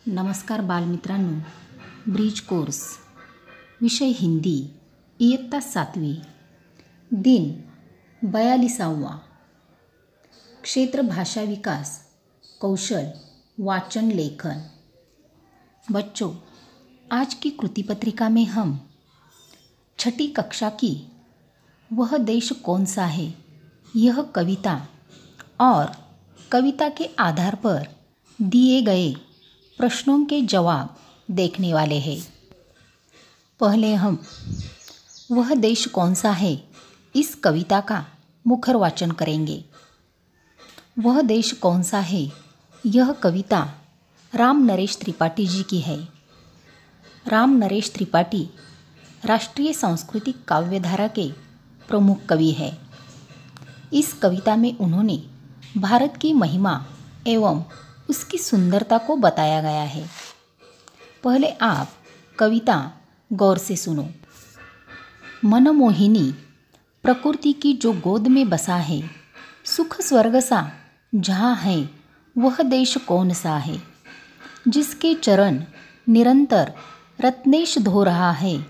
नमस्कार बालमित्रांनो, bridge course विषय हिंदी इयत्ता 7वी दिन 42वां क्षेत्र भाषा विकास कौशल वाचन लेखन। बच्चों, आज की कृति पत्रिका में हम छठी कक्षा की वह देश कौन सा है यह कविता और कविता के आधार पर दिए गए प्रश्नों के जवाब देखने वाले हैं। पहले हम वह देश कौन सा है इस कविता का मुखर वाचन करेंगे। वह देश कौन सा है यह कविता राम नरेश त्रिपाठी जी की है। राम नरेश त्रिपाठी राष्ट्रीय सांस्कृतिक काव्यधारा के प्रमुख कवि हैं। इस कविता में उन्होंने भारत की महिमा एवं उसकी सुंदरता को बताया गया है। पहले आप कविता गौर से सुनो। मनमोहिनी प्रकृति की जो गोद में बसा है, सुख स्वर्ग सा जहाँ है वह देश कौन सा है, जिसके चरण निरंतर रत्नेश धो रहा है,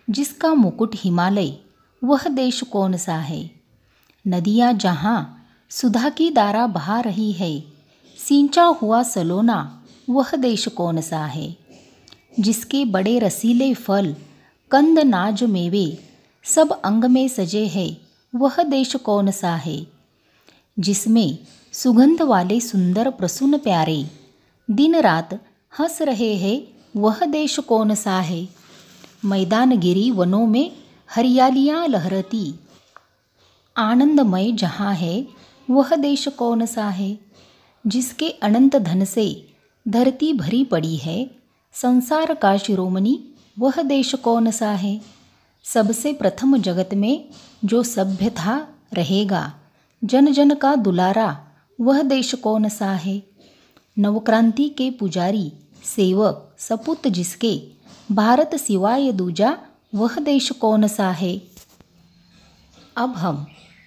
जिसका मुकुट हिमालय वह देश कौन सा है। नदियाँ जहाँ सुधा की धारा बहा रही है, सींचा हुआ सलोना वह देश कौन सा है, जिसके बड़े रसीले फल कंद नाज मेवे सब अंग में सजे है वह देश कौन सा है, जिसमें सुगंध वाले सुंदर प्रसून प्यारे दिन रात हंस रहे हैं वह देश कौन सा है। मैदान गिरी वनों में हरियालियाँ लहरती आनंदमय जहाँ है वह देश कौन सा है, जिसके अनंत धन से धरती भरी पड़ी है संसार का शिरोमणि वह देश कौन सा है। सबसे प्रथम जगत में जो सभ्य था रहेगा, जन जन का दुलारा वह देश कौन सा है। नवक्रांति के पुजारी सेवक सपूत जिसके भारत सिवाय दूजा वह देश कौन सा है। अब हम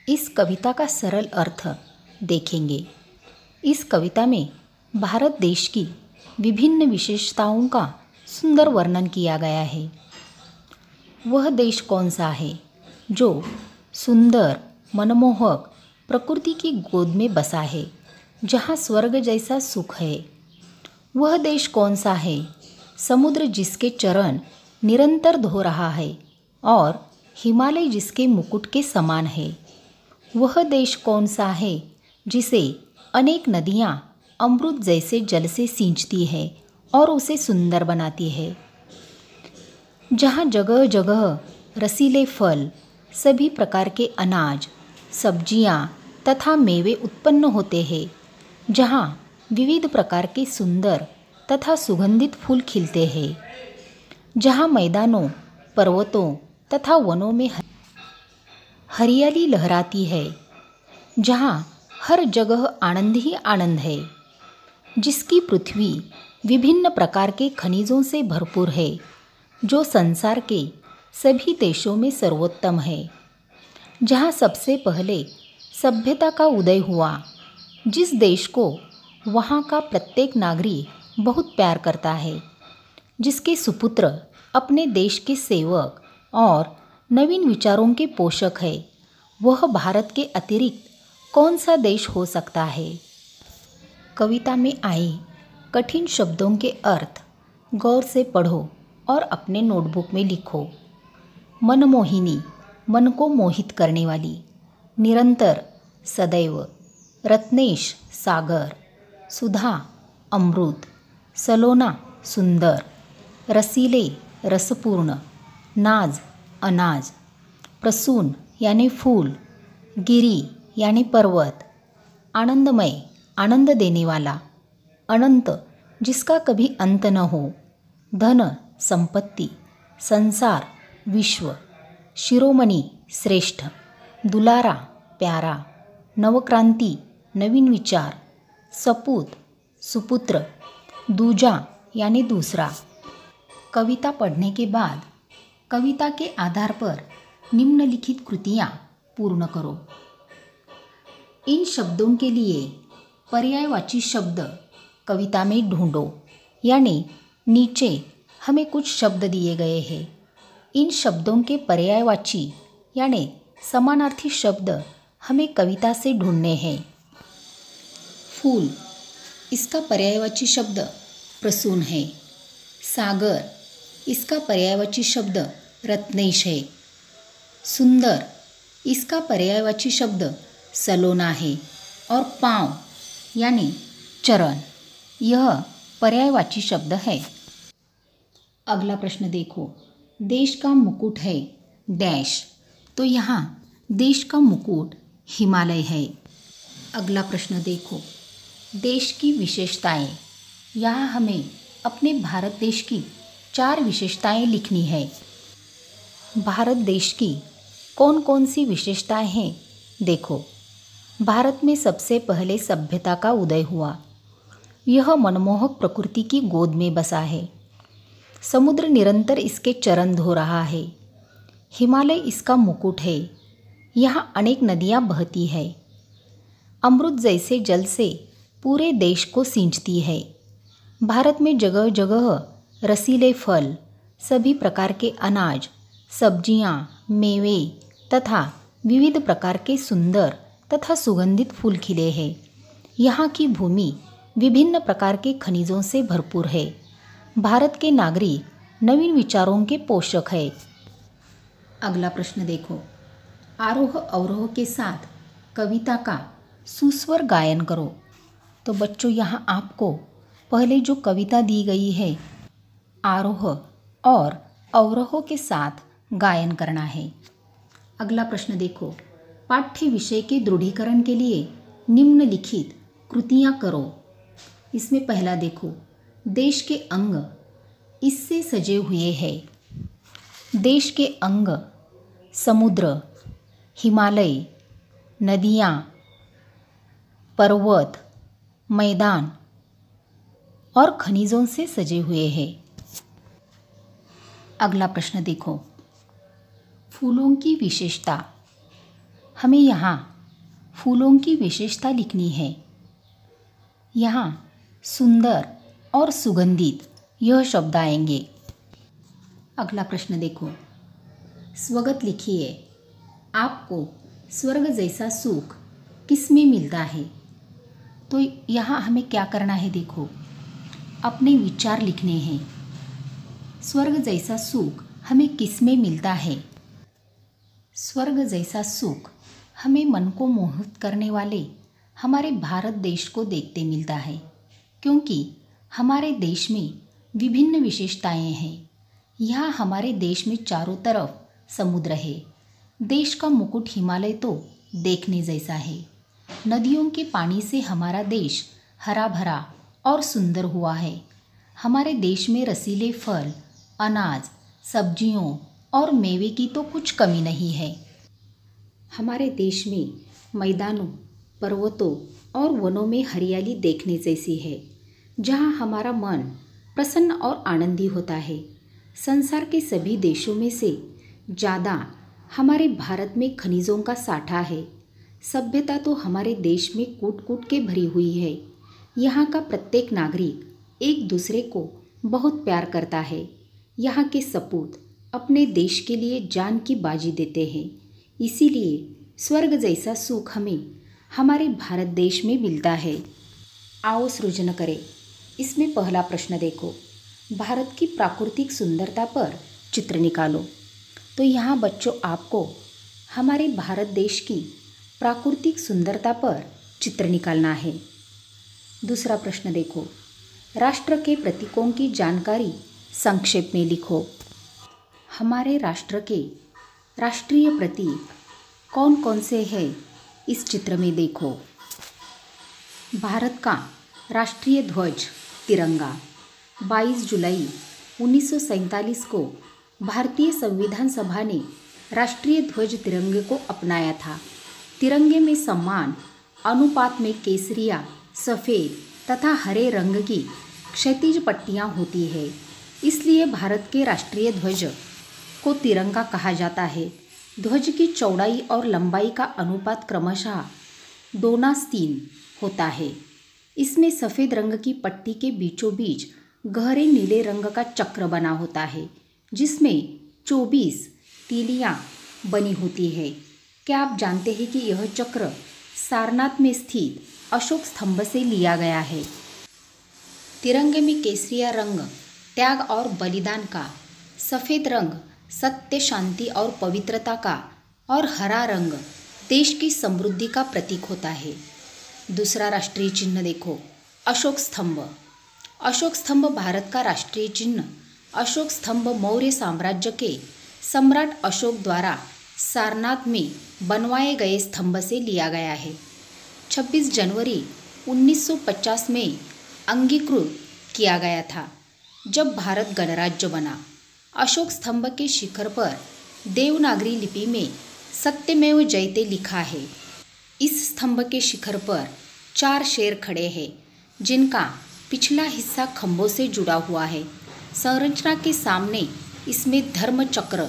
इस कविता का सरल अर्थ देखेंगे। इस कविता में भारत देश की विभिन्न विशेषताओं का सुंदर वर्णन किया गया है। वह देश कौन सा है जो सुंदर मनमोहक प्रकृति की गोद में बसा है, जहाँ स्वर्ग जैसा सुख है। वह देश कौन सा है समुद्र जिसके चरण निरंतर धो रहा है और हिमालय जिसके मुकुट के समान है। वह देश कौन सा है जिसे अनेक नदियाँ अमृत जैसे जल से सींचती है और उसे सुंदर बनाती है। जहाँ जगह जगह रसीले फल, सभी प्रकार के अनाज, सब्जियाँ तथा मेवे उत्पन्न होते हैं। जहाँ विविध प्रकार के सुंदर तथा सुगंधित फूल खिलते हैं। जहाँ मैदानों, पर्वतों तथा वनों में हरियाली लहराती है। जहाँ हर जगह आनंद ही आनंद है। जिसकी पृथ्वी विभिन्न प्रकार के खनिजों से भरपूर है, जो संसार के सभी देशों में सर्वोत्तम है। जहाँ सबसे पहले सभ्यता का उदय हुआ, जिस देश को वहाँ का प्रत्येक नागरिक बहुत प्यार करता है। जिसके सुपुत्र अपने देश के सेवक और नवीन विचारों के पोषक है, वह भारत के अतिरिक्त कौन सा देश हो सकता है। कविता में आए कठिन शब्दों के अर्थ गौर से पढ़ो और अपने नोटबुक में लिखो। मनमोहिनी मन को मोहित करने वाली, निरंतर सदैव, रत्नेश सागर, सुधा अमृत, सलोना सुंदर, रसीले रसपूर्ण, नाज अनाज, प्रसून यानी फूल, गिरी यानी पर्वत, आनंदमय आनंद देने वाला, अनंत जिसका कभी अंत न हो, धन संपत्ति, संसार विश्व, शिरोमणि श्रेष्ठ, दुलारा प्यारा, नवक्रांति नवीन विचार, सपूत सुपुत्र, दूजा यानी दूसरा। कविता पढ़ने के बाद कविता के आधार पर निम्नलिखित कृतियाँ पूर्ण करो। इन शब्दों के लिए पर्यायवाची शब्द कविता में ढूंढो यानी नीचे हमें कुछ शब्द दिए गए हैं। इन शब्दों के पर्यायवाची यानी समानार्थी शब्द हमें कविता से ढूंढने हैं। फूल, इसका पर्यायवाची शब्द प्रसून है। सागर, इसका पर्यायवाची शब्द रत्नेश है। सुंदर, इसका पर्यायवाची शब्द सलोना है। और पाँव यानी चरण, यह पर्यायवाची शब्द है। अगला प्रश्न देखो, देश का मुकुट है डैश। तो यहाँ देश का मुकुट हिमालय है। अगला प्रश्न देखो, देश की विशेषताएं। यहाँ हमें अपने भारत देश की 4 विशेषताएं लिखनी है। भारत देश की कौन कौन सी विशेषताएं हैं देखो। भारत में सबसे पहले सभ्यता का उदय हुआ। यह मनमोहक प्रकृति की गोद में बसा है। समुद्र निरंतर इसके चरण धो रहा है। हिमालय इसका मुकुट है। यहाँ अनेक नदियाँ बहती है। अमृत जैसे जल से पूरे देश को सींचती है। भारत में जगह जगह रसीले फल, सभी प्रकार के अनाज, सब्जियाँ, मेवे तथा विविध प्रकार के सुंदर तथा सुगंधित फूल खिले हैं। यहाँ की भूमि विभिन्न प्रकार के खनिजों से भरपूर है। भारत के नागरिक नवीन विचारों के पोषक है। अगला प्रश्न देखो, आरोह अवरोह के साथ कविता का सुस्वर गायन करो। तो बच्चों, यहाँ आपको पहले जो कविता दी गई है आरोह और अवरोह के साथ गायन करना है। अगला प्रश्न देखो, पाठ्य विषय के दृढ़ीकरण के लिए निम्नलिखित कृतियाँ करो। इसमें पहला देखो, देश के अंग इससे सजे हुए हैं। देश के अंग समुद्र, हिमालय, नदियाँ, पर्वत, मैदान और खनिजों से सजे हुए हैं। अगला प्रश्न देखो, फूलों की विशेषता। हमें यहाँ फूलों की विशेषता लिखनी है। यहाँ सुंदर और सुगंधित यह शब्द आएंगे। अगला प्रश्न देखो, स्वगत लिखिए। आपको स्वर्ग जैसा सुख किस में मिलता है? तो यहाँ हमें क्या करना है देखो, अपने विचार लिखने हैं। स्वर्ग जैसा सुख हमें किस में मिलता है? स्वर्ग जैसा सुख हमें मन को मोहित करने वाले हमारे भारत देश को देखते मिलता है, क्योंकि हमारे देश में विभिन्न विशेषताएं हैं। यहाँ हमारे देश में चारों तरफ समुद्र है। देश का मुकुट हिमालय तो देखने जैसा है। नदियों के पानी से हमारा देश हरा भरा और सुंदर हुआ है। हमारे देश में रसीले फल, अनाज, सब्जियों और मेवे की तो कुछ कमी नहीं है। हमारे देश में मैदानों, पर्वतों और वनों में हरियाली देखने जैसी है, जहाँ हमारा मन प्रसन्न और आनंदी होता है। संसार के सभी देशों में से ज़्यादा हमारे भारत में खनिजों का साठा है। सभ्यता तो हमारे देश में कूट कूट के भरी हुई है। यहाँ का प्रत्येक नागरिक एक दूसरे को बहुत प्यार करता है। यहाँ के सपूत अपने देश के लिए जान की बाजी देते हैं। इसीलिए स्वर्ग जैसा सुख हमें हमारे भारत देश में मिलता है। आओ सृजन करें। इसमें पहला प्रश्न देखो, भारत की प्राकृतिक सुंदरता पर चित्र निकालो। तो यहाँ बच्चों आपको हमारे भारत देश की प्राकृतिक सुंदरता पर चित्र निकालना है। दूसरा प्रश्न देखो, राष्ट्र के प्रतीकों की जानकारी संक्षेप में लिखो। हमारे राष्ट्र के राष्ट्रीय प्रतीक कौन कौन से हैं इस चित्र में देखो। भारत का राष्ट्रीय ध्वज तिरंगा 22 जुलाई 1947 को भारतीय संविधान सभा ने राष्ट्रीय ध्वज तिरंगे को अपनाया था। तिरंगे में समान अनुपात में केसरिया, सफ़ेद तथा हरे रंग की क्षैतिज पट्टियाँ होती है। इसलिए भारत के राष्ट्रीय ध्वज को तिरंगा कहा जाता है। ध्वज की चौड़ाई और लंबाई का अनुपात क्रमशः 2:3 होता है। इसमें सफ़ेद रंग की पट्टी के बीचों बीच गहरे नीले रंग का चक्र बना होता है जिसमें 24 तीलियां बनी होती है। क्या आप जानते हैं कि यह चक्र सारनाथ में स्थित अशोक स्तंभ से लिया गया है। तिरंगे में केसरिया रंग त्याग और बलिदान का, सफ़ेद रंग सत्य, शांति और पवित्रता का और हरा रंग देश की समृद्धि का प्रतीक होता है। दूसरा राष्ट्रीय चिन्ह देखो, अशोक स्तंभ। अशोक स्तंभ भारत का राष्ट्रीय चिन्ह अशोक स्तंभ मौर्य साम्राज्य के सम्राट अशोक द्वारा सारनाथ में बनवाए गए स्तंभ से लिया गया है। 26 जनवरी 1950 में अंगीकृत किया गया था जब भारत गणराज्य बना। अशोक स्तंभ के शिखर पर देवनागरी लिपि में सत्यमेव जयते लिखा है। इस स्तंभ के शिखर पर 4 शेर खड़े हैं जिनका पिछला हिस्सा खंभों से जुड़ा हुआ है। संरचना के सामने इसमें धर्म चक्र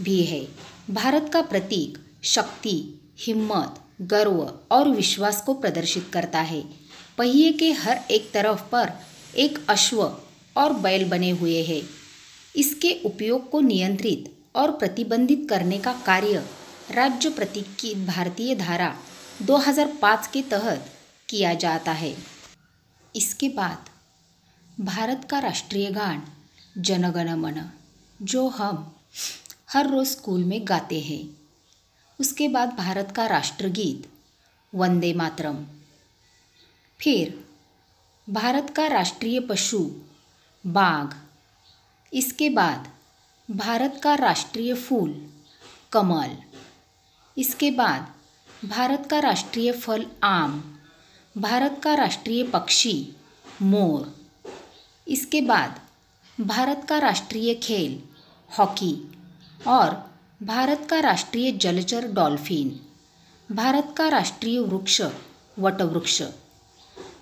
भी है। भारत का प्रतीक शक्ति, हिम्मत, गर्व और विश्वास को प्रदर्शित करता है। पहिए के हर एक तरफ पर एक अश्व और बैल बने हुए हैं। इसके उपयोग को नियंत्रित और प्रतिबंधित करने का कार्य राज्य प्रतीक की भारतीय धारा 2005 के तहत किया जाता है। इसके बाद भारत का राष्ट्रीय गान जन गण मन, जो हम हर रोज़ स्कूल में गाते हैं। उसके बाद भारत का राष्ट्रगीत वंदे मातरम। फिर भारत का राष्ट्रीय पशु बाघ। इसके बाद भारत का राष्ट्रीय फूल कमल। इसके बाद भारत का राष्ट्रीय फल आम। भारत का राष्ट्रीय पक्षी मोर। इसके बाद भारत का राष्ट्रीय खेल हॉकी और भारत का राष्ट्रीय जलचर डॉल्फिन। भारत का राष्ट्रीय वृक्ष वटवृक्ष।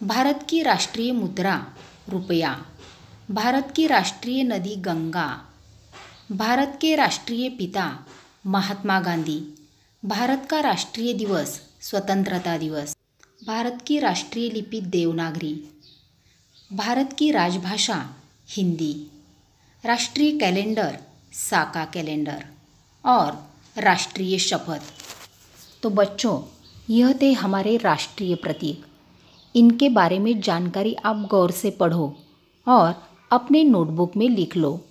भारत की राष्ट्रीय मुद्रा रुपया। भारत की राष्ट्रीय नदी गंगा। भारत के राष्ट्रीय पिता महात्मा गांधी। भारत का राष्ट्रीय दिवस स्वतंत्रता दिवस। भारत की राष्ट्रीय लिपि देवनागरी। भारत की राजभाषा हिंदी। राष्ट्रीय कैलेंडर साका कैलेंडर और राष्ट्रीय शपथ। तो बच्चों, यह थे हमारे राष्ट्रीय प्रतीक। इनके बारे में जानकारी आप गौर से पढ़ो और अपने नोटबुक में लिख लो।